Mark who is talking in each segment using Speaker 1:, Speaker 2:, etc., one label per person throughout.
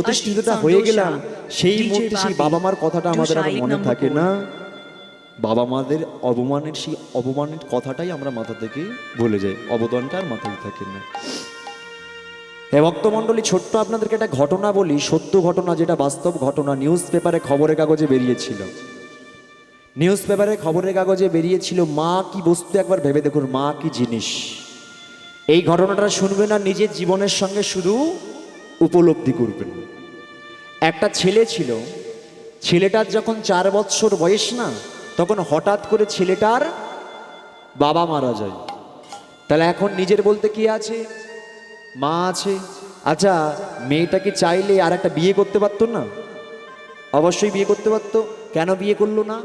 Speaker 1: প্রতিষ্ঠিতটা হয়ে গেলাম, সেই মুহূর্তে সেই বাবা মার কথাটা আমাদের আর মনে থাকে না। বাবা মাদের সেই অপমানের কথাটাই আমরা মাথা থেকে ভুলে যাই, অবদানটা আর মাথায় থাকে না। হে ভক্তমণ্ডলী, ছোট্ট আপনাদেরকে একটা ঘটনা বলি, সত্য ঘটনা, যেটা বাস্তব ঘটনা। নিউজ পেপারে খবরের কাগজে বেরিয়েছিল, নিউজ পেপারে খবরের কাগজে বেরিয়েছিল। মা কি বস্তু একবার ভেবে দেখুন, মা কি জিনিস। এই ঘটনাটা শুনবেন আর নিজের জীবনের সঙ্গে শুধু উপলব্ধি করবেন। একটা ছেলে ছিল, ছেলেটার যখন 4 বৎসর বয়স না, তখন হঠাৎ করে ছেলেটার বাবা মারা যায়। তাহলে এখন নিজের বলতে কি আছে? মা আছে। আচ্ছা, মেয়েটাকে চাইলে আর একটা বিয়ে করতে পারতো না? অবশ্যই বিয়ে করতে পারতো। কেন বিয়ে করলো না?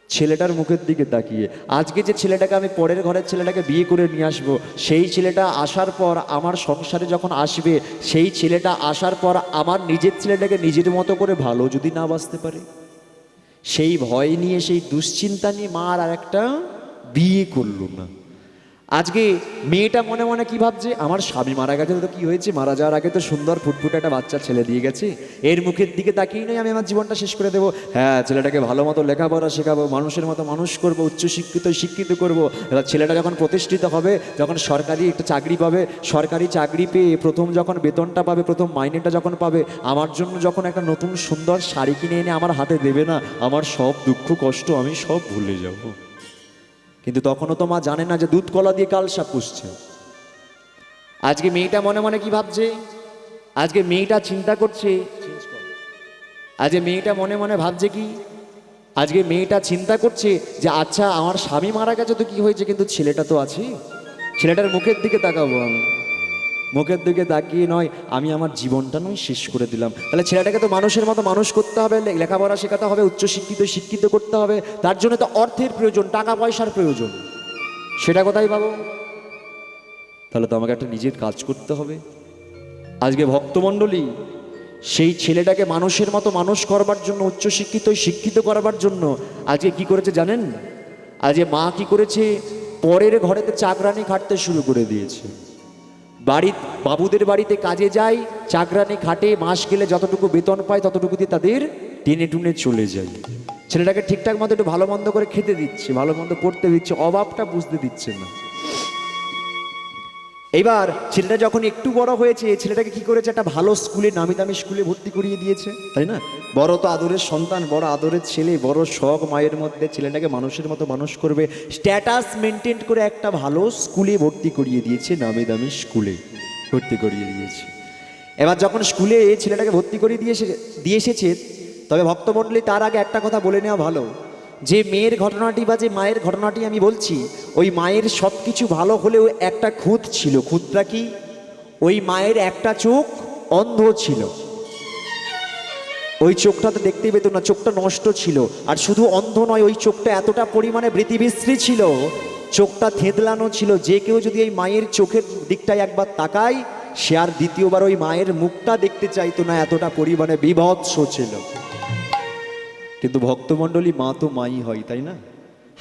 Speaker 1: ছেলেটার মুখের দিকে তাকিয়ে। আজকে যে ছেলেটাকে আমি পরের ঘরের ছেলেটাকে বিয়ে করে নিয়ে আসবো, সেই ছেলেটা আসার পর আমার সংসারে যখন আসবে, সেই ছেলেটা আসার পর আমার নিজের ছেলেটাকে নিজের মতো করে ভালো যদি না বাঁচতে পারে, সেই ভয় নিয়ে, সেই দুশ্চিন্তা নিয়ে মা আর একটা বিয়ে করলো না। আজকে মেয়েটা মনে মনে কি ভাবছে? আমার স্বামী মারা গেছে তো কি হয়েছে, মারা যাওয়ার আগে তো সুন্দর ফুটফুটে একটা বাচ্চা ছেলে দিয়ে গেছে, এর মুখের দিকে তাকিয়ে নয় আমি আমার জীবনটা শেষ করে দেবো। হ্যাঁ, ছেলেটাকে ভালো মতো লেখাপড়া শেখাবো, মানুষের মতো মানুষ করবো, শিক্ষিত করবো। এবার ছেলেটা যখন প্রতিষ্ঠিত হবে, যখন সরকারি একটা চাকরি পাবে, সরকারি চাকরি পেয়ে প্রথম যখন বেতনটা পাবে, প্রথম মাইনেটা যখন পাবে, আমার জন্য যখন একটা নতুন সুন্দর শাড়ি কিনে এনে আমার হাতে দেবে না, আমার সব দুঃখ কষ্ট আমি সব ভুলে যাবো। কিন্তু তখনও তো মা জানে না যে দুধ কলা দিয়ে কাল সাপ পুষছে। আজকে মেয়েটা মনে মনে কি ভাবছে? আজকে মেয়েটা চিন্তা করছে, আজকে মেয়েটা মনে মনে ভাবছে কি? আজকে মেয়েটা চিন্তা করছে যে আচ্ছা আমার স্বামী মারা গেছে তো কি হয়েছে, কিন্তু ছেলেটা তো আছে, ছেলেটার মুখের দিকে তাকাবো আমি। মুখের দিকে তাকিয়ে নয়, আমি আমার জীবনটা নয় শেষ করে দিলাম। তাহলে ছেলেটাকে তো মানুষের মতো মানুষ করতে হবে, লেখাপড়া শেখাতে হবে, শিক্ষিত করতে হবে। তার জন্য তো অর্থের প্রয়োজন, টাকা পয়সার প্রয়োজন। সেটা কোথায় পাবো? তাহলে তো আমাকে একটা নিজের কাজ করতে হবে। আজকে ভক্তমণ্ডলী, সেই ছেলেটাকে মানুষের মতো মানুষ করবার জন্য, শিক্ষিত করবার জন্য আজকে কি করেছে জানেন? আজকে মা কি করেছে? পরের ঘরেতে চাকরানি খাটতে শুরু করে দিয়েছে। বাবুদের বাড়িতে কাজে যায়, চাকরানি খাটে, মাস গেলে যতটুকু বেতন পায় ততটুকু দিয়ে তাদের টেনে টুনে চলে যায়। ছেলেটাকে ঠিকঠাক মতো একটু ভালো মন্দ করে খেতে দিচ্ছে, ভালো মন্দ পড়তে দিচ্ছে, অভাবটা বুঝতে দিচ্ছে না। এবার ছেলেটা যখন একটু বড় হয়েছে, ছেলেটাকে কি করেছে? একটা ভালো স্কুলে, নামি দামি স্কুলে ভর্তি করিয়ে দিয়েছে, তাই না? বড় তো আদরের সন্তান, বড় আদরের ছেলে, বড় শখ মায়ের মধ্যে, ছেলেটাকে মানুষের মতো মানুষ করবে, স্ট্যাটাস মেনটেন করে একটা ভালো স্কুলে ভর্তি করিয়ে দিয়েছে, নামি দামি স্কুলে ভর্তি করিয়ে দিয়েছে। এবার যখন স্কুলে ছেলেটাকে ভর্তি করিয়ে দিয়ে এসেছে, তবে ভক্তমণ্ডলী তার আগে একটা কথা বলে নেওয়া ভালো, যে মেয়ের ঘটনাটি বা যে মায়ের ঘটনাটি আমি বলছি, ওই মায়ের সব কিছু ভালো হলেও একটা খুঁত ছিল। খুঁতটা কি? ওই মায়ের একটা চোখ অন্ধ ছিল, ওই চোখটাতে দেখতেই পেত না, চোখটা নষ্ট ছিল। আর শুধু অন্ধ নয়, ওই চোখটা এতটা পরিমাণে বৃতিবিশ্রী ছিল, চোখটা থেঁতলানো ছিল, যে কেউ যদি এই মায়ের চোখের দিকটায় একবার তাকায়, সে আর দ্বিতীয়বার ওই মায়ের মুখটা দেখতে চাইতো না, এতটা পরিমাণে বীভৎস ছিল। কিন্তু ভক্তমণ্ডলী, মা তো মাই হয়, তাই না?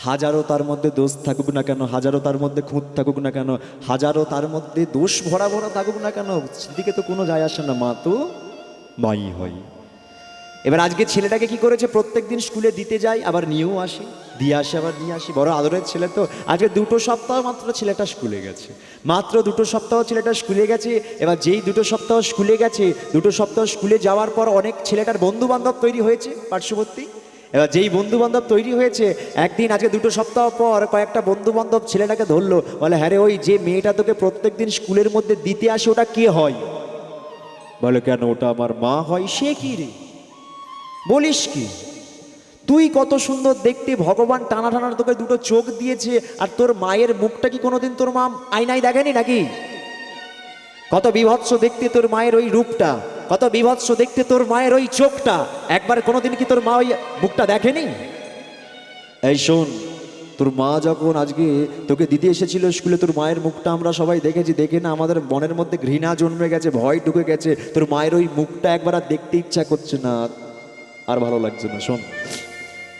Speaker 1: হাজারো তার মধ্যে দোষ থাকুক না কেন, হাজারো তার মধ্যে খুঁত থাকুক না কেন, হাজারো তার মধ্যে দোষ ভরা ভরা থাকুক না কেন, সেদিকে তো কোনো যায় আসে না, মা তো মাই হয়। এবার আজকে ছেলেটাকে কি করেছে? প্রত্যেক দিন স্কুলে দিতে যায়, আবার নিয়েও আসে, দিয়ে আসে আবার নিয়ে আসে। বড় আদরের ছেলে তো। আজকে 2 সপ্তাহ মাত্র ছেলেটা স্কুলে গেছে, মাত্র 2 সপ্তাহ ছেলেটা স্কুলে গেছে। এবার যেই 2 সপ্তাহ স্কুলে গেছে, 2 সপ্তাহ স্কুলে যাওয়ার পর অনেক ছেলেটার বন্ধু বান্ধব তৈরি হয়েছে পার্শ্ববর্তী। এবার যেই বন্ধু বান্ধব তৈরি হয়েছে, একদিন আজকে 2 সপ্তাহ পর কয়েকটা বন্ধু বান্ধব ছেলেটাকে ধরলো, বলে হ্যাঁ রে, ওই যে মেয়েটা তোকে প্রত্যেক দিন স্কুলের মধ্যে দিতে আসে, ওটা কে হয়? বলে কেন, ওটা আমার মা হয়। সে কি রে, বলিস কি? তুই কত সুন্দর দেখতে, ভগবান টানা টানা তোকে 2 চোখ দিয়েছে, আর তোর মায়ের মুখটা কি কোনোদিন তোর মা আয়নায় দেখেনি নাকি? কত বিভৎস দেখতে তোর মায়ের ওই রূপটা, কত বিভৎস দেখতে তোর মায়ের ওই চোখটা, একবার কোনোদিন কি তোর মা ওই মুখটা দেখেনি? এই শোন, তোর মা যখন আজকে তোকে দিতে এসেছিল স্কুলে, তোর মায়ের মুখটা আমরা সবাই দেখেছি, দেখে না আমাদের মনের মধ্যে ঘৃণা জন্মে গেছে, ভয় ঢুকে গেছে, তোর মায়ের ওই মুখটা একবার আর দেখতে ইচ্ছা করছে না, আর ভালো লাগছে না। শোন,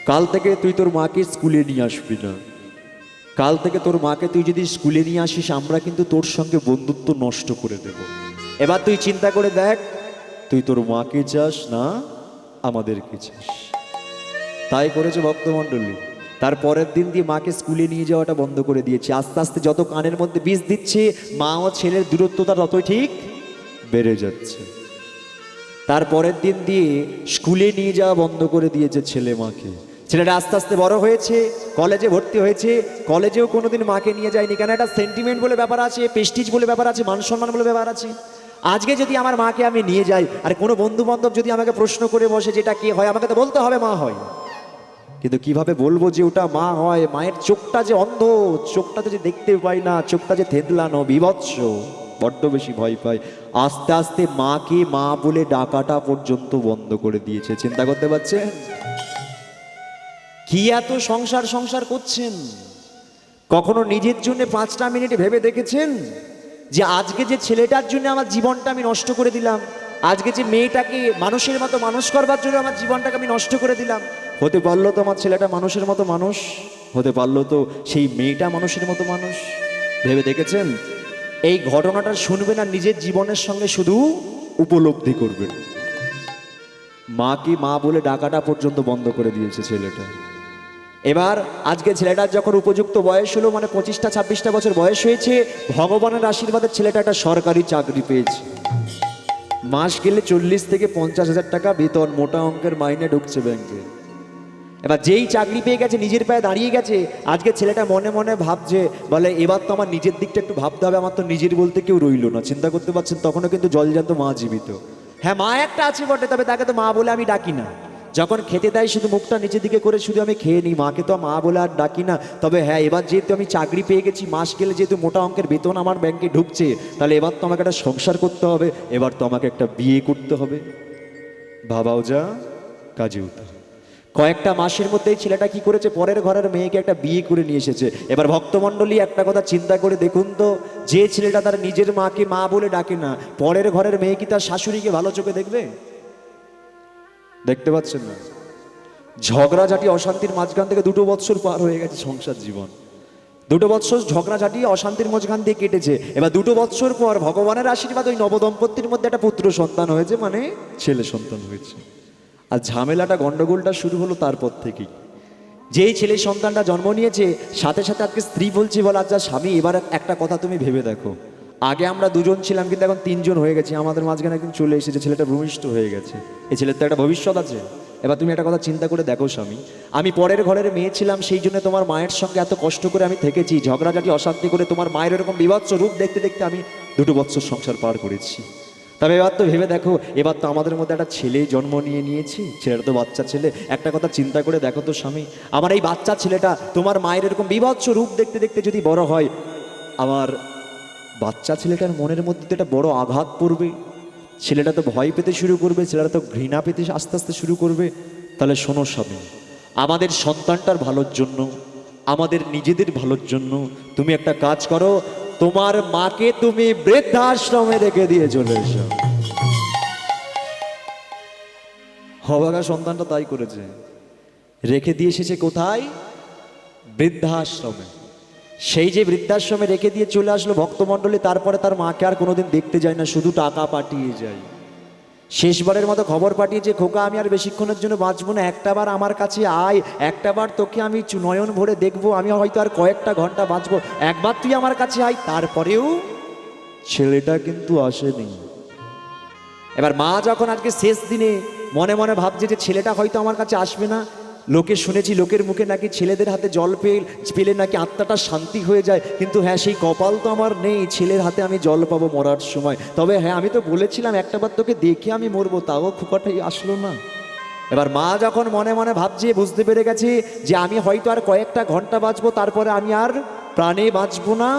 Speaker 1: কাল থেকে তুই তোর মাকে স্কুলে নিয়ে আসবি না। কাল থেকে তোর মাকে তুই যদি স্কুলে নিয়ে আসিস, আমরা কিন্তু তোর সঙ্গে বন্ধুত্ব নষ্ট করে দেব। এবার তুই চিন্তা করে দেখ, তুই তোর মাকে চাস না আমাদেরকে চাস। তাই করেছে ভক্তমণ্ডলী। তার পরের দিন দিয়ে মাকে স্কুলে নিয়ে যাওয়াটা বন্ধ করে দিয়েছে। আস্তে আস্তে যত কানের মধ্যে বীজ দিচ্ছে, মা ও ছেলের দূরত্বটা ততই ঠিক বেড়ে যাচ্ছে। তার পরের দিন দিয়ে স্কুলে নিয়ে যাওয়া বন্ধ করে দিয়েছে ছেলে মাকে। ছেলেটা আস্তে আস্তে বড় হয়েছে, কলেজে ভর্তি হয়েছে, কলেজেও কোনোদিন মাকে নিয়ে যায়নি। কেন? একটা সেন্টিমেন্ট বলে ব্যাপার আছে, প্রেস্টিজ বলে ব্যাপার আছে, মান সম্মান বলে ব্যাপার আছে। আজকে যদি আমার মাকে আমি নিয়ে যাই, আর কোনো বন্ধু বান্ধব যদি আমাকে প্রশ্ন করে বসে যেটা কে হয়, আমাকে তো বলতে হবে মা হয়। কিন্তু কিভাবে বলবো যে ওটা মা হয়? মায়ের চোখটা যে অন্ধ, চোখটা যে দেখতে পাই না, চোখটা যে থেতলানো, বিভৎস, বড্ড বেশি ভয় পায়। আস্তে আস্তে মাকে মা বলে ডাকাটা পর্যন্ত বন্ধ করে দিয়েছে। চিন্তা করতে পারছেন? কি এত সংসার সংসার করছেন? কখনো নিজের জন্য 5টা মিনিট ভেবে দেখেছেন যে আজকে যে ছেলেটার জন্য আমার জীবনটা আমি নষ্ট করে দিলাম, আজকে যে মেয়েটাকে মানুষের মতো মানুষ করবার জন্য আমার জীবনটাকে আমি নষ্ট করে দিলাম, হতে পারলো তো আমার ছেলেটা মানুষের মতো মানুষ, হতে পারলো তো সেই মেয়েটা মানুষের মতো মানুষ। ভেবে দেখেছেন? এই ঘটনাটা শুনবেন আর নিজের জীবনের সঙ্গে শুধু উপলব্ধি করবেন। মাকে মা বলে ডাকাটা পর্যন্ত বন্ধ করে দিয়েছে ছেলেটা। এবার আজকে ছেলেটার যখন উপযুক্ত বয়স হলো, মানে 25-26টা বছর বয়স হয়েছে, ভগবানের আশীর্বাদে ছেলেটা একটা সরকারি চাকরি পেয়েছে। মাস গেলে 40 থেকে 50,000 টাকা বেতন, মোটা অঙ্কের মাইনে ঢুকছে ব্যাংকে। এবার যেই চাকরি পেয়ে গেছে, নিজের পায়ে দাঁড়িয়ে গেছে, আজকে ছেলেটা মনে মনে ভাবছে, বলে এবার তো আমার নিজের দিকটা একটু ভাবতে হবে, আমার তো নিজের বলতে কেউ রইলো না। চিন্তা করতে পারছেন? তখনও কিন্তু জলজান্ত মা জীবিত। হ্যাঁ, মা একটা আছে বটে, তবে তাকে তো মা বলে আমি ডাকি না। যখন খেতে দেয় শুধু মুখটা নিচের দিকে করে শুধু আমি খেয়ে নিই, মাকে তো মা বলে আর ডাকি না। তবে হ্যাঁ, এবার যেহেতু আমি চাকরি পেয়ে গেছি, মাস গেলে যেহেতু মোটা অঙ্কের বেতন আমার ব্যাংকে ঢুকছে, তাহলে এবার তো আমাকে একটা সংসার করতে হবে, এবার তো আমাকে একটা বিয়ে করতে হবে। ভাবাও যা কাজে উঠা। কয়েকটা মাসের মধ্যেই ছেলেটা কি করেছে, পরের ঘরের মেয়েকে একটা বিয়ে করে নিয়ে এসেছে। এবার ভক্তমণ্ডলী একটা কথা চিন্তা করে দেখুন তো, যে ছেলেটা তার নিজের মাকে মা বলে ডাকে না, পরের ঘরের মেয়ে কি তার শাশুড়িকে ভালো চোখে দেখবে? দেখতে পাচ্ছেন না? ঝগড়াঝাটি অশান্তির মাঝখান থেকে 2 বৎসর পার হয়ে গেছে সংসার জীবন। 2 বৎসর ঝগড়াঝাটি অশান্তির মাঝখান দিয়ে কেটেছে। এবার 2 বৎসর পর ভগবানের আশীর্বাদ ওই নবদম্পতির মধ্যে একটা পুত্র সন্তান হয়েছে, মানে ছেলে সন্তান হয়েছে। আর ঝামেলাটা গন্ডগোলটা শুরু হলো তারপর থেকেই। যেই ছেলে সন্তানটা জন্ম নিয়েছে, সাথে সাথে আজকে স্ত্রী বলছে, বল আচ্ছা স্বামী, এবার একটা কথা তুমি ভেবে দেখো, আগে আমরা 2জন ছিলাম, কিন্তু এখন 3জন হয়ে গেছি, আমাদের মাঝখানে একদিন চলে এসেছে, ছেলেটা ভূমিষ্ঠ হয়ে গেছে, এই ছেলের তো একটা ভবিষ্যৎ আছে। এবার তুমি একটা কথা চিন্তা করে দেখো স্বামী, আমি পরের ঘরের মেয়ে ছিলাম, সেই জন্য তোমার মায়ের সঙ্গে এত কষ্ট করে আমি থেকেছি, ঝগড়াঝাটি অশান্তি করে তোমার মায়ের এরকম বিভৎস রূপ দেখতে দেখতে আমি 2 বৎসর সংসার পার করেছি। তবে এবার তো ভেবে দেখো, এবার তো আমাদের মধ্যে একটা ছেলে জন্ম নিয়েছি, ছেলেটা তো বাচ্চা ছেলে। একটা কথা চিন্তা করে দেখো তো স্বামী, আমার এই বাচ্চা ছেলেটা তোমার মায়ের এরকম বিভৎস রূপ দেখতে দেখতে যদি বড় হয়, আমার বাচ্চা ছেলেটার মনের মধ্যে তো একটা বড় আঘাত পড়বে, ছেলেটা তো ভয় পেতে শুরু করবে, ছেলেটা তো ঘৃণা পেতে আস্তে আস্তে শুরু করবে। তাহলে শোনো স্বামী, আমাদের সন্তানটার ভালোর জন্য, আমাদের নিজেদের ভালোর জন্য তুমি একটা কাজ করো, তোমার মাকে তুমি বৃদ্ধাশ্রমে রেখে দিয়ে চলে এসো। হবাগা সন্তানটা তাই করেছে, রেখে দিয়ে এসেছে কোথায়? বৃদ্ধাশ্রমে। সেই যে বৃদ্ধাশ্রমে রেখে দিয়ে চলে আসলো ভক্তমণ্ডলী, তারপরে তার মাকে আর কোনোদিন দেখতে যায় না, শুধু টাকা পাঠিয়ে যায়। শেষবারের মতো খবর পাঠিয়েছে, খোকা আমি আর বেশিক্ষণের জন্য বাঁচবো না, একটাবার আমার কাছে আয়, একটাবার তোকে আমি নয়ন ভরে দেখবো, আমি হয়তো আর কয়েকটা ঘন্টা বাঁচবো, একবার তুই আমার কাছে আয়। তারপরেও ছেলেটা কিন্তু আসেনি। এবার মা যখন আজকে শেষ দিনে মনে মনে ভাবছে যে ছেলেটা হয়তো আমার কাছে আসবে না, লোকে শুনেছি লোকের মুখে নাকি ছেলেদের হাতে জল পেলে নাকি আত্মাটা শান্তি হয়ে যায়, কিন্তু হ্যাঁ সেই কপাল তো আমার নেই, ছেলের হাতে আমি জল পাবো মরার সময়। তবে হ্যাঁ, আমি তো বলেছিলাম একটাবার তোকে দেখে আমি মরবো, তাও খোকাটাই আসলো না। এবার মা যখন মনে মনে ভাবছে, বুঝতে পেরে গেছে যে আমি হয়তো আর কয়েকটা ঘন্টা বাঁচবো, তারপরে আমি আর প্রাণে বাঁচবো না।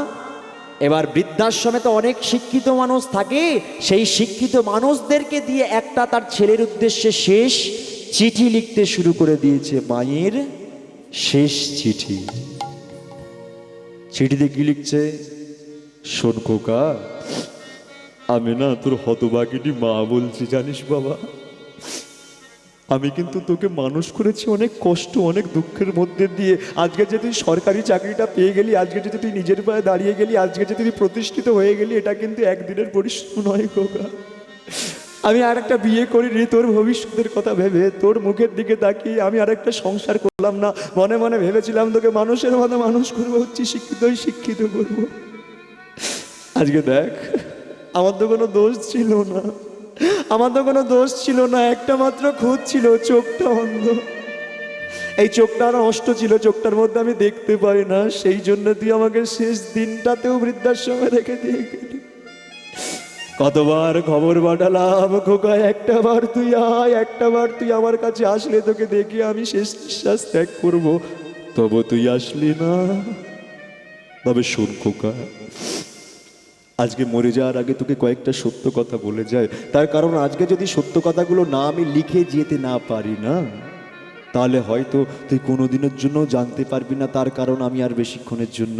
Speaker 1: এবার বৃদ্ধাশ্রমে তো অনেক শিক্ষিত মানুষ থাকে, সেই শিক্ষিত মানুষদেরকে দিয়ে একটা তার ছেলের উদ্দেশ্যে শেষ চিঠি লিখতে শুরু করে দিয়েছে, মায়ের শেষ চিঠি। চিঠিতে কি লিখছে? শোন খোকা, আমি না তোর হতভাগিনী মা বলছি, জানিস বাবা, আমি কিন্তু তোকে মানুষ করেছি অনেক কষ্ট, অনেক দুঃখের মধ্যে দিয়ে। আজকে যে তুই সরকারি চাকরিটা পেয়ে গেলি, আজকে যদি তুই নিজের পায়ে দাঁড়িয়ে গেলি, আজকে যদি তুই প্রতিষ্ঠিত হয়ে গেলি, এটা কিন্তু একদিনের পরিশ্রম নয় খোকা। আমি আর একটা বিয়ে করিনি তোর ভবিষ্যতের কথা ভেবে, তোর মুখের দিকে তাকিয়ে আমি আর একটা সংসার করলাম না। মনে মনে ভেবেছিলাম তোকে মানুষের মতো মানুষ করবো, হচ্ছে শিক্ষিত করবো। আজকে দেখ, আমার তো কোনো দোষ ছিল না, আমার তো কোনো দোষ ছিল না, একটা মাত্র খুঁত ছিল, চোখটা অন্ধ। এই চোখটা নষ্ট ছিল, চোখটার মধ্যে আমি দেখতে পাই না, সেই জন্য তুই আমাকে শেষ দিনটাতেও বৃদ্ধাশ্রমে রেখে দিয়ে গেলি। কতবার খবর পাঠালাম, খোকা একটাবার তুই আয়, একটাবার তুই আমার কাছে আসলে তোকে দেখে আমি শেষ নিঃশ্বাস ত্যাগ করবো, তবু তুই আসলি না। তবে শোন খোকা, আজকে মরে যাওয়ার আগে তোকে কয়েকটা সত্য কথা বলে যায়। তার কারণ আজকে যদি সত্য কথাগুলো না আমি লিখে যেতে না পারি না, তাহলে হয়তো তুই কোনোদিনের জন্য জানতে পারবি না, তার কারণ আমি আর বেশিক্ষণের জন্য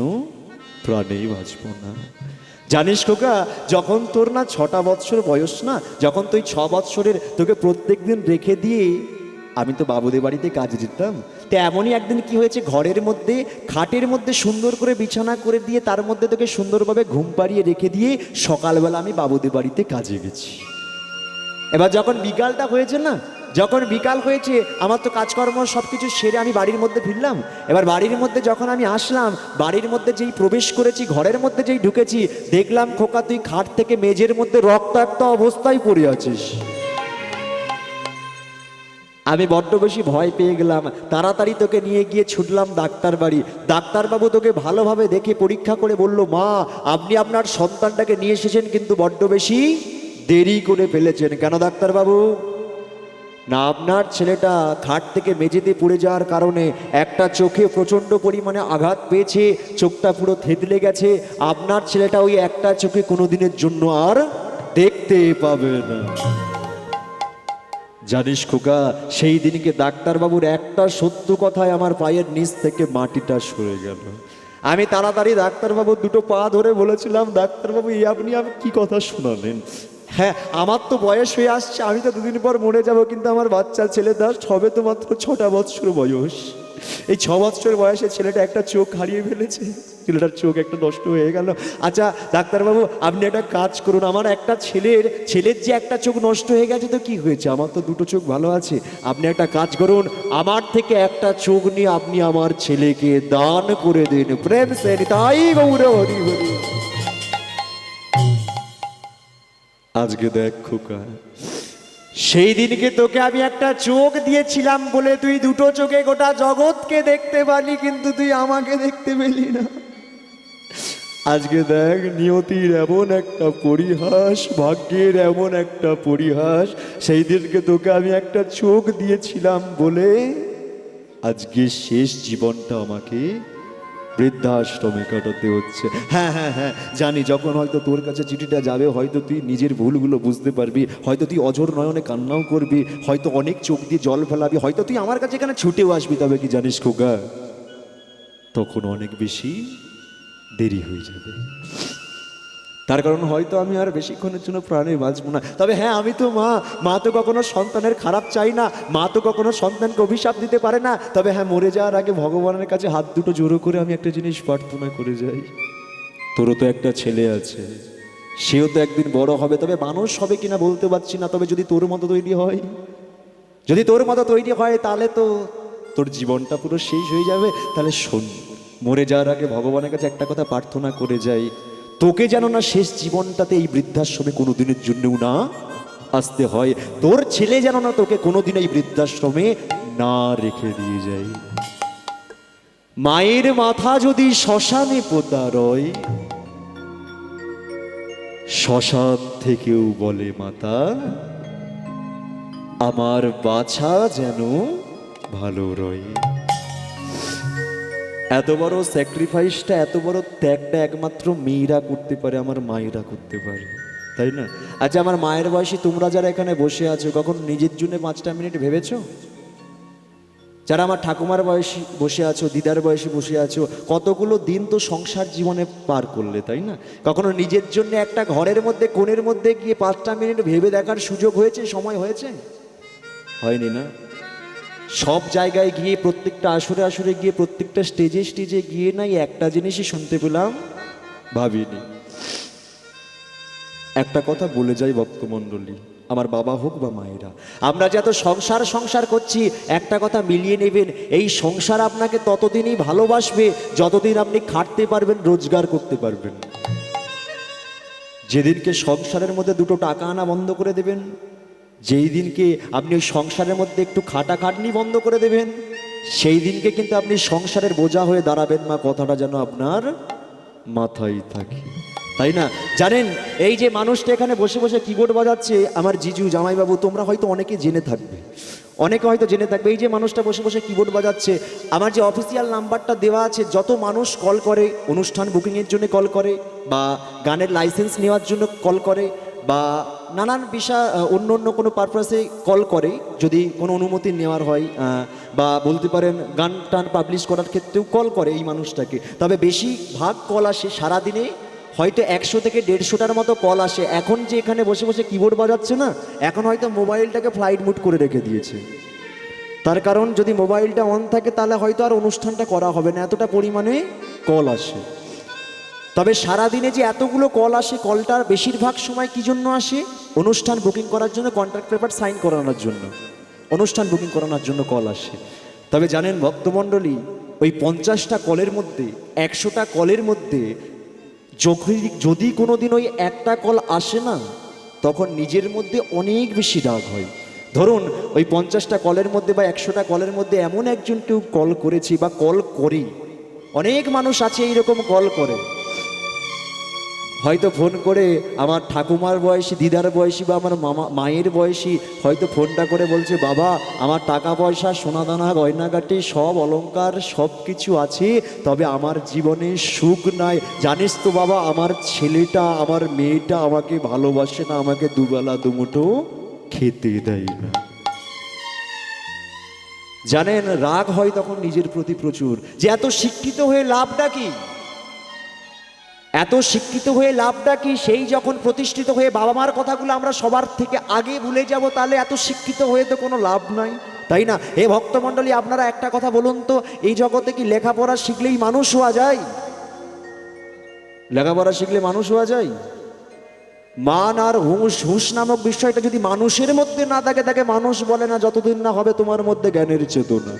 Speaker 1: প্রাণেই বাঁচব না। জানিস খোকা, যখন তোর না 6টা বৎসর বয়স না, যখন তুই 6 বৎসরের, তোকে প্রত্যেক দিন রেখে দিয়ে আমি তো বাবুদের বাড়িতে কাজে যেতাম। তো এমনই একদিন কি হয়েছে, ঘরের মধ্যে খাটের মধ্যে সুন্দর করে বিছানা করে দিয়ে তার মধ্যে তোকে সুন্দরভাবে ঘুম পাড়িয়ে রেখে দিয়ে সকালবেলা আমি বাবুদের বাড়িতে কাজে গেছি। এবার যখন বিকালটা হয়েছে না, যখন বিকাল হয়েছে, আমার তো কাজকর্ম সব কিছু সেরে আমি বাড়ির মধ্যে ফিরলাম। এবার বাড়ির মধ্যে যখন আমি আসলাম, বাড়ির মধ্যে যেই প্রবেশ করেছি, ঘরের মধ্যে যেই ঢুকেছি, দেখলাম খোকা তুই খাট থেকে মেঝের মধ্যে রক্তাক্ত অবস্থায় পড়ে আছিস। আমি বড্ড বেশি ভয় পেয়ে গেলাম, তাড়াতাড়ি তোকে নিয়ে গিয়ে ছুটলাম ডাক্তার বাড়ি। ডাক্তারবাবু তোকে ভালোভাবে দেখে পরীক্ষা করে বলল, মা আপনি আপনার সন্তানটাকে নিয়ে এসেছেন, কিন্তু বড্ড বেশি দেরি করে ফেলেছেন। কেন ডাক্তারবাবু? না, আপনার ছেলেটা খাট থেকে মেঝেতে পড়ে যাওয়ার কারণে একটা চোখে প্রচণ্ড পরিমাণে আঘাত পেয়েছে, চোখটা পুরো থেতলে গেছে। আপনার ছেলেটা ওই একটা চোখে কোনোদিনের জন্য আর দেখতে পাবে না। জানিস খোকা, সেই দিনকে ডাক্তারবাবুর একটা সত্য কথায় আমার পায়ের নিচ থেকে মাটিটা সরে গেল। আমি তাড়াতাড়ি ডাক্তারবাবুর দুটো পা ধরে বলেছিলাম, ডাক্তারবাবু এই আপনি কি কথা শোনালেন? হ্যাঁ, আমার তো বয়স হয়ে আসছে, আমি তো দুদিন পর মরে যাব, কিন্তু আমার বাচ্চা ছেলেটা সবে তো মাত্র 6টা বৎসর বয়স। এই 6 বৎসর বয়সে ছেলেটা একটা চোখ হারিয়ে ফেলেছে, ছেলেটার চোখ একটা নষ্ট হয়ে গেল। আচ্ছা ডাক্তারবাবু, আপনি একটা কাজ করুন, আমার একটা ছেলের যে একটা চোখ নষ্ট হয়ে গেছে, তো কি হয়েছে, আমার তো দুটো চোখ ভালো আছে। আপনি একটা কাজ করুন, আমার থেকে একটা চোখ নিয়ে আপনি আমার ছেলেকে দান করে দিন। প্রেম সে তাই গৌর হরি হরি। আজকে দেখ খোকা, সেই দিনকে তোকে আমি একটা চোখ দিয়েছিলাম বলে তুই দুটো চোখে গোটা জগৎকে দেখতে পারলি, কিন্তু তুই আমাকে দেখতে পেলি না। আজকে দেখ, নিয়তির এমন একটা পরিহাস, ভাগ্যের এমন একটা পরিহাস, সেই দিনকে তোকে আমি একটা চোখ দিয়েছিলাম বলে আজকে শেষ জীবনটা আমাকে বৃদ্ধাশ্রমে কাটাতে হচ্ছে। হ্যাঁ হ্যাঁ হ্যাঁ, জানি যখন হয়তো তোর কাছে চিঠিটা যাবে, হয়তো তুই নিজের ভুলগুলো বুঝতে পারবি, হয়তো তুই অঝোর নয়নে কান্নাও করবি, হয়তো অনেক চোখ দিয়ে জল ফেলাবি, হয়তো তুই আমার কাছে এখানে ছুটেও আসবি। তবে কি জানিস খোকা, তখন অনেক বেশি দেরি হয়ে যাবে। তার কারণ হয়তো আমি আর বেশিক্ষণের জন্য প্রাণে বাঁচবো না। তবে হ্যাঁ, আমি তো মা তো কখনো সন্তানের খারাপ চাই না, মা তো কখনো সন্তানকে অভিশাপ দিতে পারে না। তবে হ্যাঁ, মরে যাওয়ার আগে ভগবানের কাছে হাত দুটো জোড়ো করে আমি একটা জিনিস প্রার্থনা করে যাই, তোরও তো একটা ছেলে আছে, সেও তো একদিন বড় হবে, তবে মানুষ হবে কিনা বলতে পারছি না। তবে যদি তোর মতো তৈরি হয়, যদি তোর মতো তৈরি হয়, তাহলে তো তোর জীবনটা পুরো শেষ হয়ে যাবে। তাহলে শোন, মরে যাওয়ার আগে ভগবানের কাছে একটা কথা প্রার্থনা করে যাই, তোকে যেন না শেষ জীবনটাতে এই বৃদ্ধাশ্রমে কোনোদিনের জন্যও না আসতে হয়, তোর ছেলে যেন না তোকে কোনোদিন এই বৃদ্ধাশ্রমে না রেখে দিয়ে যায়। মায়ের মাথা যদি শ্মশানে পোতা রয়, শ্মশান থেকেও বলে মাতা, আমার বাছা যেন ভালো রয়। এত বড় স্যাক্রিফাইসটা, এত বড় ত্যাগটা একমাত্র মেয়েরা করতে পারে, আমার মায়েরা করতে পারে, তাই না? আচ্ছা, আমার মায়ের বয়সী তোমরা যারা এখানে বসে আছো, কখন নিজের জন্য 5টা মিনিট ভেবেছো? যারা আমার ঠাকুমার বয়সী বসে আছো, দিদার বয়সে বসে আছো, কতগুলো দিন তো সংসার জীবনে পার করলে, তাই না? কখনো নিজের জন্য একটা ঘরের মধ্যে কোণের মধ্যে গিয়ে 5টা মিনিট ভেবে দেখার সুযোগ হয়েছে, সময় হয়েছে? হয়নি না? সব জায়গায় গিয়ে, প্রত্যেকটা আসরে আসরে গিয়ে, প্রত্যেকটা স্টেজে স্টেজে গিয়ে নাই একটা জিনিসই শুনতে পেলাম, ভাবিনি। একটা কথা বলে যাই ভক্তমণ্ডলী, আমার বাবা হোক বা মায়েরা। আমরা যে এত সংসার সংসার করছি, একটা কথা মিলিয়ে নেবেন, এই সংসার আপনাকে ততদিনই ভালোবাসবে যতদিন আপনি খাটতে পারবেন, রোজগার করতে পারবেন। যেদিনকে সংসারের মধ্যে দুটো টাকা আনা বন্ধ করে দেবেন, যেই দিনকে আপনি ওই সংসারের মধ্যে একটু খাটাখাটনি বন্ধ করে দেবেন, সেই দিনকে কিন্তু আপনি সংসারের বোঝা হয়ে দাঁড়াবেন। মা, কথাটা যেন আপনার মাথায় থাকে, তাই না? জানেন, এই যে মানুষটা এখানে বসে বসে কিবোর্ড বাজাচ্ছে, আমার জিজু জামাইবাবু, তোমরা হয়তো অনেকে জেনে থাকবে, অনেকে হয়তো জেনে থাকবে। এই যে মানুষটা বসে বসে কিবোর্ড বাজাচ্ছে, আমার যে অফিসিয়াল নাম্বারটা দেওয়া আছে, যত মানুষ কল করে, অনুষ্ঠান বুকিংয়ের জন্য কল করে, বা গানের লাইসেন্স নেওয়ার জন্য কল করে, বা নানান বিষয় অন্য অন্য কোনো পারপাসে কল করে, যদি কোনো অনুমতি নেওয়ার হয়, বা বলতে পারেন গান টান পাবলিশ করার ক্ষেত্রেও কল করে এই মানুষটাকে। তবে বেশিরভাগ কল আসে সারাদিনে হয়তো 100 থেকে 150টার মতো কল আসে। এখন যে এখানে বসে বসে কিবোর্ড বাজাচ্ছে না, এখন হয়তো মোবাইলটাকে ফ্লাইট মুড করে রেখে দিয়েছে। তার কারণ যদি মোবাইলটা অন থাকে তাহলে হয়তো আর অনুষ্ঠানটা করা হবে না, এতটা পরিমাণে কল আসে। তবে সারাদিনে যে এতগুলো কল আসে, কলটার বেশিরভাগ সময় কি জন্য আসে? অনুষ্ঠান বুকিং করার জন্য, কন্ট্রাক্ট পেপার সাইন করানোর জন্য, অনুষ্ঠান বুকিং করানোর জন্য কল আসে। তবে জানেন ভক্তমণ্ডলী, ওই 50টা কলের মধ্যে, 100টা কলের মধ্যে যদি কোনো দিন ওই একটা কল আসে না, তখন নিজের মধ্যে অনেক বেশি রাগ হয়। ধরুন ওই 50টা কলের মধ্যে বা 100টা কলের মধ্যে এমন একজন কেউ কল করেছি বা কল করি, অনেক মানুষ আছে এইরকম কল করে, হয়তো ফোন করে আমার ঠাকুমার বয়সী, দিদার বয়সী বা আমার মায়ের বয়সী হয়তো ফোনটা করে বলছে, বাবা আমার টাকা পয়সা, সোনাদানা, গয়নাগাটি, সব অলংকার সব কিছু আছে, তবে আমার জীবনে সুখ নাই। জানিস তো বাবা, আমার ছেলেটা, আমার মেয়েটা আমাকে ভালোবাসে না, আমাকে দুবেলা দুমুঠো খেতে দেয় না। জানেন, রাগ হয় তখন নিজের প্রতি প্রচুর, যে এত শিক্ষিত হয়ে লাভটা কি? এত শিক্ষিত হয়ে লাভটা কি? সেই যখন প্রতিষ্ঠিত হয়ে বাবা মার কথাগুলো আমরা সবার থেকে আগে ভুলে যাব, তাহলে এত শিক্ষিত হয়ে তো কোনো লাভ নাই, তাই না? হে ভক্তমণ্ডলী, আপনারা একটা কথা বলুন তো, এই জগতে কি লেখাপড়া শিখলেই মানুষ হওয়া যায়? লেখাপড়া শিখলে মানুষ হওয়া যায়? মান আর হুঁশ নামক বিষয়টা যদি মানুষের মধ্যে না থাকে, তাকে মানুষ বলে না যতদিন না হবে তোমার মধ্যে জ্ঞানের চেতনা।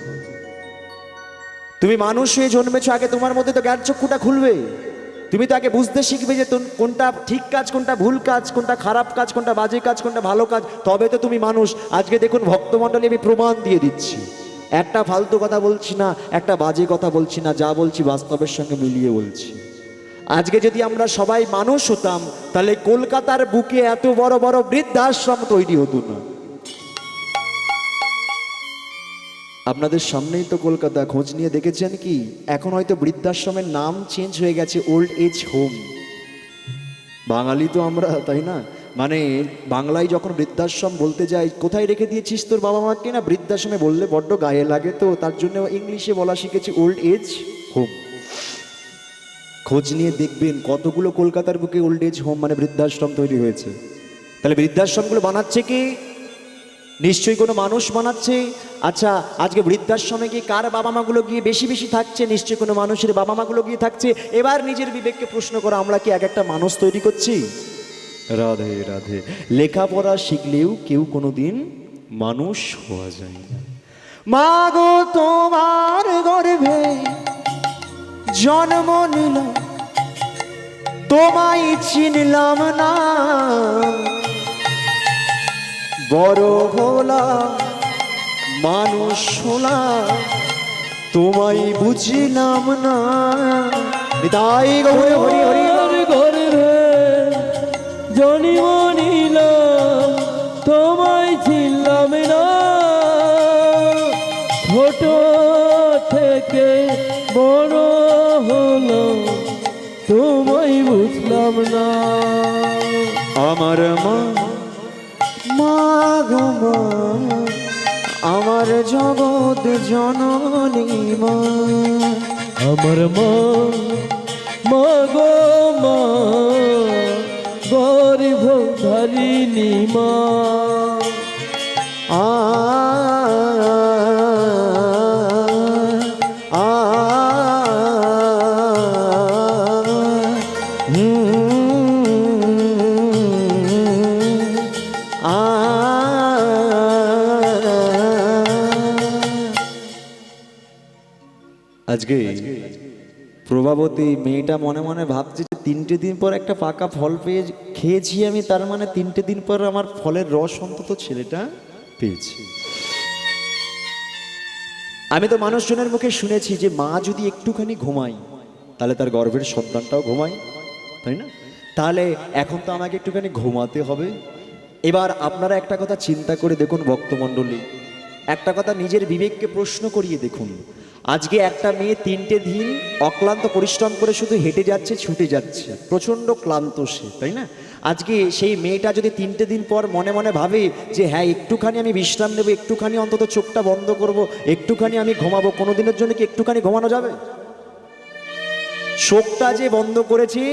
Speaker 1: তুমি মানুষ হয়ে জন্মেছো, আগে তোমার মধ্যে তো জ্ঞান চক্ষুটা খুলবে। তুমি তো আগে বুঝতে শিখবে যে কোনটা ঠিক কাজ, কোনটা ভুল কাজ, কোনটা খারাপ কাজ, কোনটা বাজে কাজ, কোনটা ভালো কাজ, তবে তো তুমি মানুষ। আজকে দেখুন ভক্তমণ্ডলী, আমি প্রমাণ দিয়ে দিচ্ছি, একটা ফালতু কথা বলছি না, একটা বাজে কথা বলছি না, যা বলছি বাস্তবের সঙ্গে মিলিয়ে বলছি। আজকে যদি আমরা সবাই মানুষ হতাম, তাহলে কলকাতার বুকে এত বড় বড় বৃদ্ধাশ্রম তৈরি হতো না। আপনাদের সামনেই তো কলকাতা, খোঁজ নিয়ে দেখেছেন কি? এখন হয়তো বৃদ্ধাশ্রমের নাম চেঞ্জ হয়ে গেছে, ওল্ড এজ হোম। বাঙালি তো আমরা, তাই না? মানে বাংলায় যখন বৃদ্ধাশ্রম বলতে যাই, কোথায় রেখে দিয়েছিস তোর বাবা মাকে, না বৃদ্ধাশ্রমে বললে বড্ড গায়ে লাগে, তো তার জন্য ইংলিশে বলা শিখেছি ওল্ড এজ হোম। খোঁজ নিয়ে দেখবেন কতগুলো কলকাতার বুকে ওল্ড এজ হোম মানে বৃদ্ধাশ্রম তৈরি হয়েছে। তাহলে বৃদ্ধাশ্রমগুলো বানাচ্ছে কি? নিশ্চয়ই কোনো মানুষ বানাচ্ছে। আচ্ছা, আজকে বৃদ্ধাশ্রমে গিয়ে কার বাবা মাগুলো গিয়ে বেশি বেশি থাকছে? নিশ্চয়ই কোনো মানুষের বাবা মাগুলো গিয়ে থাকছে। এবার নিজের বিবেককে প্রশ্ন করো, আমরা কি এক একটা মানুষ তৈরি করছি? রাধে রাধে। লেখাপড়া শিখলেও কেউ কোনোদিন মানুষ হওয়া যায় না। মা গো, তোমার গর্ভে জন্ম নিল, তোমায় চিনলাম না, বড় হলাম, মানুষ হলাম, তোমায় বুঝলাম না। তাই গৌরে হরি হরি।
Speaker 2: গর্ভে জন্ম নিলাম, তোমায় চিনলাম না, ছোট থেকে বড় হলো, তোমায় বুঝলাম না।
Speaker 1: আমার মা, মা গো মা, আমার জগৎ জননী মা,
Speaker 2: আমার মা, মা গো মা, গর্ভধারিণী মা।
Speaker 1: আ আ আ আজকে প্রভাবতী মেয়েটা মনে মনে ভাবছে যে 3টে দিন পর একটা পাকা ফল পেয়ে খেয়েছি আমি, তার মানে 3টে দিন পর আমার ফলের রস অন্তত ছেলেটা পেয়েছি। আমি তো মানুষজনের মুখে শুনেছি যে মা যদি একটুখানি ঘুমায় তাহলে তার গর্ভের সন্তানটাও ঘুমায়, তাই না? তাহলে এখন তো আমাকে একটুখানি ঘুমাতে হবে। এবার আপনারা একটা কথা চিন্তা করে দেখুন ভক্তমণ্ডলী, একটা কথা নিজের বিবেককে প্রশ্ন করিয়ে দেখুন। আজকে একটা মেয়ে 3টে দিন অক্লান্ত পরিশ্রম করে শুধু হেঁটে যাচ্ছে, ছুটে যাচ্ছে, প্রচণ্ড ক্লান্ত সে, তাই না? আজকে সেই মেয়েটা যদি 3টে দিন পর মনে মনে ভাবে যে হ্যাঁ একটুখানি আমি বিশ্রাম নেবো, একটুখানি অন্তত চোখটা বন্ধ করব, একটুখানি আমি ঘুমাবো, কোনো দিনের জন্য কি একটুখানি ঘুমানো যাবে? চোখটা যে বন্ধ করেছে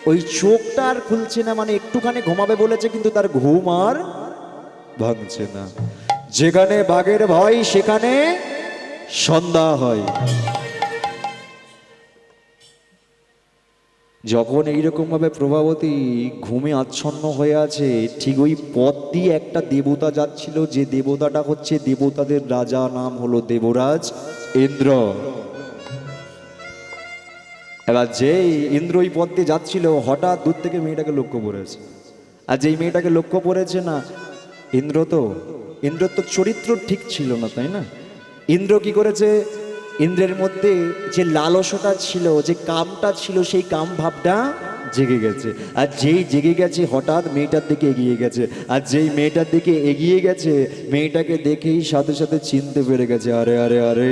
Speaker 1: ওই চোখটা আর খুলছে না, মানে একটুখানি ঘুমাবে বলেছে কিন্তু তার ঘুম আর ভাঙছে না। যেখানে বাঘের ভয় সেখানে সন্ধ্যা হয়। যখন এইরকম ভাবে প্রভাবতী ঘুমে আচ্ছন্ন হয়ে আছে, ঠিক ওই পথ দিয়ে একটা দেবতা যাচ্ছিল, যে দেবতাটা হচ্ছে দেবতাদের রাজা, নাম হলো দেবরাজ ইন্দ্র। এবার যেই ইন্দ্র ওই পথ দিয়ে যাচ্ছিল, হঠাৎ দূর থেকে মেয়েটাকে লক্ষ্য করেছে। আর যেই মেয়েটাকে লক্ষ্য করেছে না, ইন্দ্র তো চরিত্র ঠিক ছিল না, তাই না? ইন্দ্র কি করেছে, ইন্দ্রের মধ্যে যে লালসটা ছিল, যে কামটা ছিল, সেই কাম ভাবটা জেগে গেছে। আর যেই জেগে গেছে হঠাৎ মেয়েটার দিকে এগিয়ে গেছে। আর যেই মেয়েটার দিকে এগিয়ে গেছে, মেয়েটাকে দেখেই সাথে সাথে চিনতে পেরে গেছে, আরে আরে আরে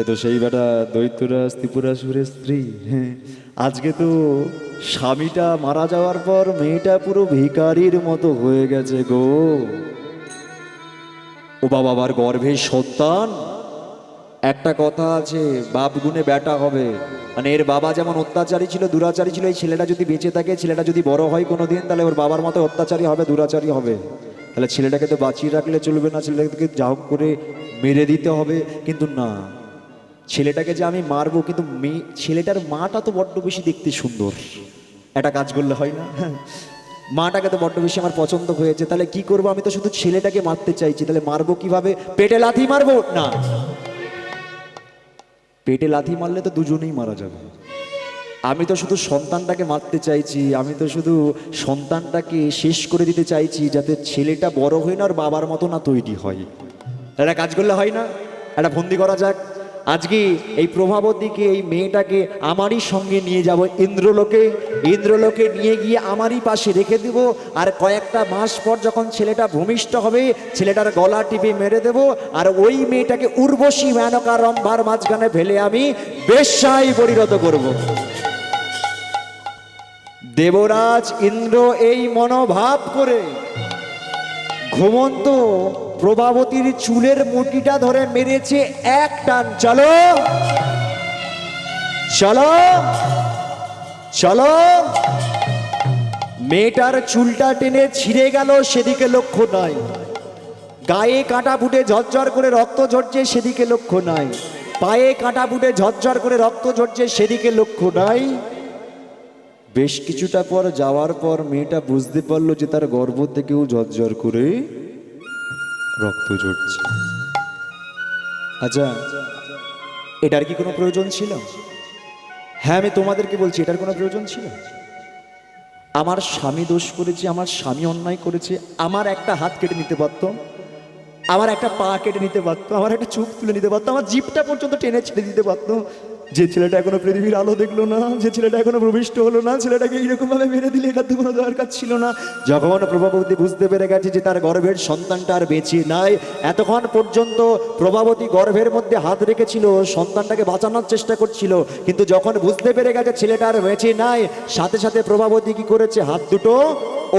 Speaker 1: এ তো সেই বেটা দৈত্যরাজ ত্রিপুরাসুরের স্ত্রী। হ্যাঁ, আজকে তো স্বামীটা মারা যাওয়ার পর মেয়েটা পুরো ভিখারির মতো হয়ে গেছে গো। ও বাবার গর্ভের সন্তান। একটা কথা আছে, বাপ গুণে বেটা হবে। মানে এর বাবা যেমন অত্যাচারী ছিল, দুরাচারী ছিল, এই ছেলেটা যদি বেঁচে থাকে, ছেলেটা যদি বড় হয় কোনোদিন, তাহলে ওর বাবার মতো অত্যাচারী হবে, দুরাচারী হবে। তাহলে ছেলেটাকে তো বাঁচিয়ে রাখলে চলবে না, ছেলেটাকে যা হোক করে মেরে দিতে হবে। কিন্তু না, ছেলেটাকে যে আমি মারবো, কিন্তু ছেলেটার মাটা তো বড্ড বেশি দেখতে সুন্দর, একটা কাজ করলে হয় না? মাটাকে তো বড্ড বেশি আমার পছন্দ হয়েছে, তাহলে কি করব? আমি তো শুধু ছেলেটাকে মারতে চাইছি, তাহলে মারবো কিভাবে? পেটে লাথি মারবো? না, পেটে লাথি মারলে তো দুজনেই মারা যাবে। আমি তো শুধু সন্তানটাকে মারতে চাইছি, আমি তো শুধু সন্তানটাকে শেষ করে দিতে চাইছি, যাতে ছেলেটা বড় হয়ে না ওর বাবার মতো না তৈরি হয়। একটা কাজ করলে হয় না? একটা ফন্দি করা যাক। আজকে এই প্রভাবতীকে, এই মেয়েটাকে আমারই সঙ্গে নিয়ে যাব ইন্দ্রলোকে। ইন্দ্রলোকে নিয়ে গিয়ে আমারই পাশে রেখে দেব। আর কয়েকটা মাস পর যখন ছেলেটা ভূমিষ্ঠ হবে, ছেলেটার গলা টিপে মেরে দেব। আর ওই মেয়েটাকে উর্বশী মেনকা রম্ভার মাঝখানে ফেলে আমি বেশ্যায় পরিণত করব। দেবরাজ ইন্দ্র এই মনোভাব করে ঘুমন্ত প্রভাবতীর চুলের মুঠিটা ধরে মেরেছে এক টান। চলো চলো চলো। মেয়েটার চুলটা টেনে ছিঁড়ে গেল, সেদিকে লক্ষ্য নাই। গায়ে কাঁটা ফুটে ঝরঝর করে রক্ত ঝরছে, সেদিকে লক্ষ্য নাই। পায়ে কাঁটা ফুটে ঝরঝর করে রক্ত ঝরছে, সেদিকে লক্ষ্য নাই। বেশ কিছুটা পর যাওয়ার পর মেয়েটা বুঝতে পারলো যে তার গর্ভ থেকেও ঝরঝর করে রক্ত ঝরছে। আচ্ছা, এটার কি কোনো প্রয়োজন ছিল? হ্যাঁ, আমি তোমাদেরকে বলছি, এটার কোনো প্রয়োজন ছিল? আমার স্বামী দোষ করেছে, আমার স্বামী অন্যায় করেছে, আমার একটা হাত কেটে নিতে পারতো, আমার একটা পা কেটে নিতে পারতো, আমার একটা চোখ তুলে নিতে পারতো, আমার জিভটা পর্যন্ত টেনে ছেড়ে দিতে পারতো। যে ছেলেটা এখনো পৃথিবীর আলো দেখলো না, যে ছেলেটা এখনো প্রবিষ্ট হলো না, ছেলেটাকে এইরকম ভাবে মেরে দিলে এটা তো কোনো দরকার ছিল না। যখন প্রভাবতী বুঝতে পেরে গেছে যে তার গর্ভের সন্তানটা আর বেঁচে নাই, এতক্ষণ পর্যন্ত প্রভাবতী গর্ভের মধ্যে হাত রেখেছিল, সন্তানটাকে বাঁচানোর চেষ্টা করছিল, কিন্তু যখন বুঝতে পেরে গেছে ছেলেটা আর বেঁচে নাই, সাথে সাথে প্রভাবতী কি করেছে? হাত দুটো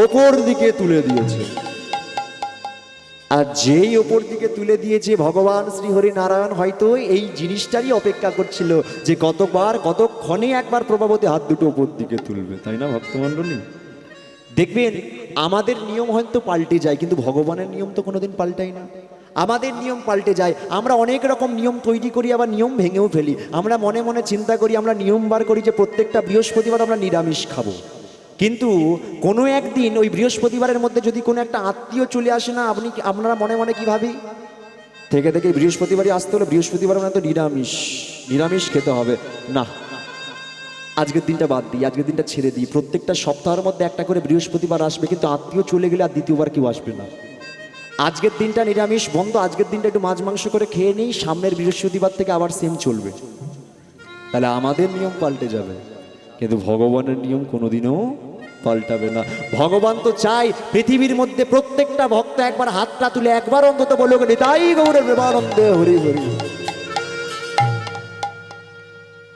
Speaker 1: ওপর দিকে তুলে দিয়েছে। আর যেই ওপর দিকে তুলে দিয়েছে, ভগবান শ্রীহরি নারায়ণ হয়তো এই জিনিসটারই অপেক্ষা করছিল যে কতক্ষণে একবার প্রভাবতী হাত দুটো ওপর দিকে তুলবে, তাই না ভক্তমণ্ডলী? দেখবেন আমাদের নিয়ম হয়তো পাল্টে যায়, কিন্তু ভগবানের নিয়ম তো কোনোদিন পাল্টায় না। আমাদের নিয়ম পাল্টে যায়, আমরা অনেক রকম নিয়ম তৈরি করি, আবার নিয়ম ভেঙেও ফেলি। আমরা মনে মনে চিন্তা করি, আমরা নিয়ম বার করি যে প্রত্যেকটা বৃহস্পতিবার আমরা নিরামিষ খাবো, কিন্তু কোনো একদিন ওই বৃহস্পতিবারের মধ্যে যদি কোনো একটা আত্মীয় চলে আসে না, আপনারা মনে মনে কি ভাবি? থেকে থেকে বৃহস্পতিবারই আসতে হলে বৃহস্পতিবার মানে তো নিরামিষ, নিরামিষ খেতে হবে না। আজকের দিনটা বাদ দিই, আজকের দিনটা ছেড়ে দিই। প্রত্যেকটা সপ্তাহের মধ্যে একটা করে বৃহস্পতিবার আসবে, কিন্তু আত্মীয় চলে গেলে আর দ্বিতীয়বার কেউ আসবে না। আজকের দিনটা নিরামিষ বন্ধ, আজকের দিনটা একটু মাছ মাংস করে খেয়ে নিই, সামনের বৃহস্পতিবার থেকে আবার সেম চলবে। তাহলে আমাদের নিয়ম পাল্টে যাবে, কিন্তু ভগবানের নিয়ম কোনোদিনও পাল্টাবে না। ভগবান তো চাই পৃথিবীর মধ্যে প্রত্যেকটা ভক্ত একবার হাতটা তুলে একবার অন্তত বলুক নিতাই গৌরের প্রেমানন্দে হরি হরি।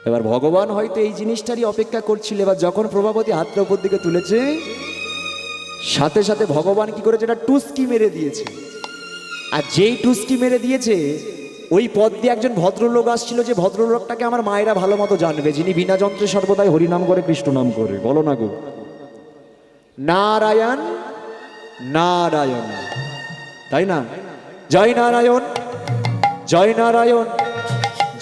Speaker 1: এবার ভগবান হয়তো এই জিনিসটারই অপেক্ষা করছিল। এবার যখন প্রভাবতী হাতটা উপর দিকে তুলেছে, সাথে সাথে ভগবান কি করেছে, এটা টুস্কি মেরে দিয়েছে। আর যেই টুস্কি মেরে দিয়েছে, ওই পথ দিয়ে একজন ভদ্রলোক আসছিল, যে ভদ্রলোকটাকে আমার মায়েরা ভালো মতো জানবে, যিনি বিনা যন্ত্রে সর্বদাই হরিনাম করে কৃষ্ণ নাম করে। বলো না গো, নারায়ণ নারায়ণ, তাই না? জয় নারায়ণ, জয় নারায়ণ,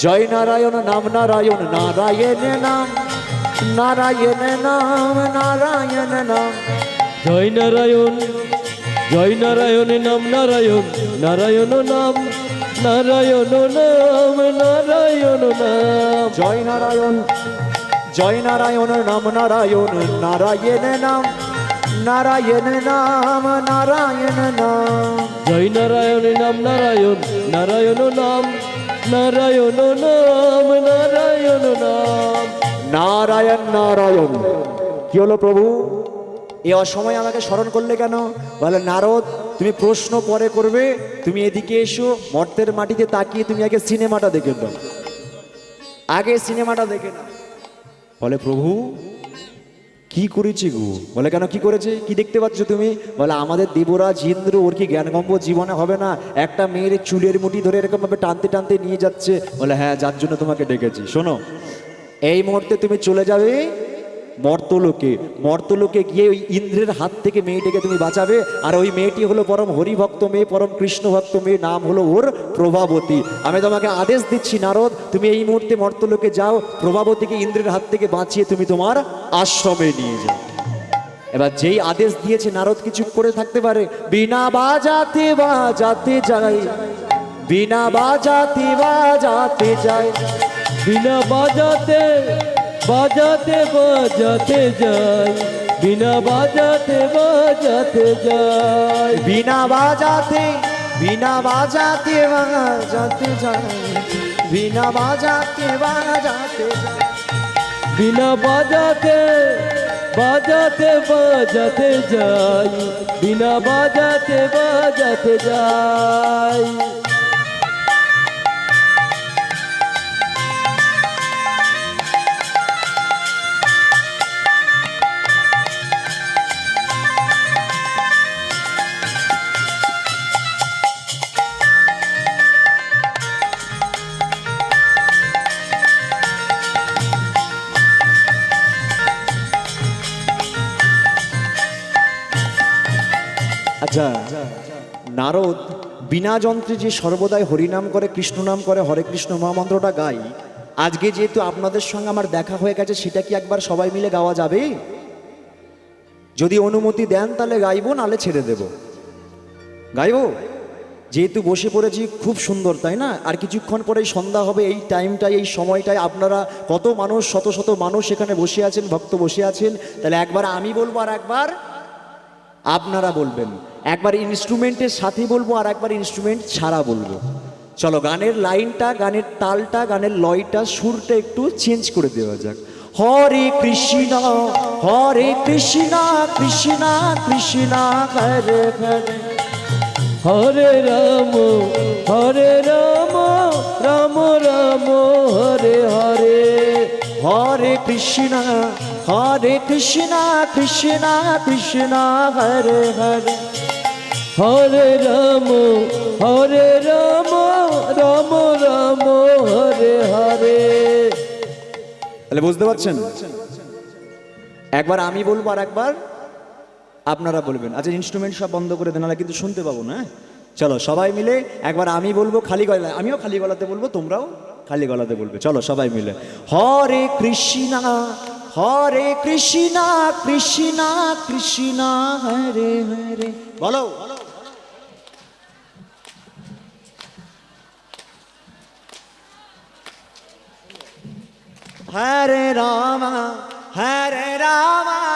Speaker 1: জয় নারায়ণ, নাম নারায়ণ, নারায়ণ নাম, নারায়ণ নাম, নারায়ণ নাম।
Speaker 2: জয় নারায়ণ, জয় নারায়ণ, নাম নারায়ণ, নারায়ণ নাম, নারায়ণ নাম, নারায়ণ নাম।
Speaker 1: জয় নারায়ণ, জয় নারায়ণ, নাম নারায়ণ, নারায়ণ নাম, নারায়ণ নাম, নারায়ণ নাম।
Speaker 2: জয় নারায়ণ, নাম নারায়ণ, নারায়ণ নাম, নারায়ণ নাম, নারায়ণ নাম।
Speaker 1: নারায়ণ নারায়ণ। কি হলো প্রভু, এ অসময় আমাকে স্মরণ করলে কেন? বলে নারদ, তুমি প্রশ্ন পরে করবে, তুমি এদিকে এসো, মর্তের মাটিতে তাকিয়ে তুমি আগে সিনেমাটা দেখে দাও, আগে সিনেমাটা দেখে নাও। বলে প্রভু কি করেছি গো? বলে কেন, কি করেছে, কি দেখতে পাচ্ছ তুমি? বলে আমাদের দেবরাজ ইন্দ্র, ওর কি জ্ঞানগম্য জীবনে হবে না? একটা মেয়ের চুলের মুঠি ধরে এরকম ভাবে টানতে টানতে নিয়ে যাচ্ছে। বলে হ্যাঁ, যার জন্য তোমাকে ডেকেছি। শোনো, এই মুহূর্তে তুমি চলে যাবে মর্তলোকে, মর্তলোকে গিয়ে ওই ইন্দ্রের হাত থেকে মেয়েটিকে তুমি বাঁচাবে। আর ওই মেয়েটি হলো পরম হরিভক্ত মেয়ে, পরম কৃষ্ণ ভক্ত মেয়ে, নাম হলো ওর প্রভাবতী। আমি তোমাকে আদেশ দিচ্ছি নারদ, তুমি এই মুহূর্তে মর্তলোকে যাও, প্রভাবতীকে ইন্দ্রের হাত থেকে বাঁচিয়ে তুমি তোমার আশ্রমে নিয়ে যাও। এবার যেই আদেশ দিয়েছে, নারদ কি চুপ করে থাকতে পারে? বিনা বাজাতে বাজাতে যায়, বিনা বাজাতে বাজাতে যায়,
Speaker 2: বিনা বাজাতে বাজাতে বাজাতে যাই, বিনা বাজাতে বাজাতে যাই,
Speaker 1: বিনা বাজাতে, বিনা বাজাতে বাজাতে যায়, বিনা বাজাতে বাজাতে যায়,
Speaker 2: বিনা বাজাতে বাজাতে বাজাতে যাই, বিনা বাজাতে বাজাতে যাই।
Speaker 1: আচ্ছা, নারদ বিনা যন্ত্রে যে সর্বদাই হরিনাম করে, কৃষ্ণ নাম করে, হরে কৃষ্ণ মহামন্ত্রটা গাই, আজকে যেহেতু আপনাদের সঙ্গে আমার দেখা হয়ে গেছে, সেটা কি একবার সবাই মিলে গাওয়া যাবে? যদি অনুমতি দেন তাহলে গাইবো, নালে ছেড়ে দেব। গাইবো, যেহেতু বসে পড়েছি, খুব সুন্দর তাই না? আর কিছুক্ষণ পরেই সন্ধ্যা হবে, এই টাইমটাই, এই সময়টায় আপনারা কত মানুষ, শত শত মানুষ এখানে বসে আছেন, ভক্ত বসে আছেন। তাহলে একবার আমি বলবো আর একবার আপনারা বলবেন, একবার ইনস্ট্রুমেন্টের সাথে বলবো আর একবার ইনস্ট্রুমেন্ট ছাড়া বলবো। চলো, গানের লাইনটা, গানের তালটা, গানের লয়টা, সুরটা একটু চেঞ্জ করে দেওয়া যাক। হরে কৃষ্ণ, হরে কৃষ্ণ, কৃষ্ণ কৃষ্ণ হরে হরে,
Speaker 2: হরে রাম, হরে রাম, রাম রাম হরে হরে,
Speaker 1: হরে কৃষ্ণ, হরে কৃষ্ণ, কৃষ্ণ কৃষ্ণ হরে হরে,
Speaker 2: হরে রাম, হরে রাম, রাম রাম হরে হরে।
Speaker 1: তাহলে বুঝতে পারছেন? একবার আমি বলবো আর একবার আপনারা বলবেন। আচ্ছা, ইনস্ট্রুমেন্ট সব বন্ধ করে দেন, নাহলে কিন্তু শুনতে পাবো না। চলো সবাই মিলে একবার আমি বলবো খালি গলায়, আমিও খালি গলাতে বলবো, তোমরাও খালি গলাতে বলবে। চলো সবাই মিলে, হরে কৃষ্ণ, হরে কৃষ্ণ, কৃষ্ণ কৃষ্ণ হরে হরে। বলো, হরে রাম হরে রাম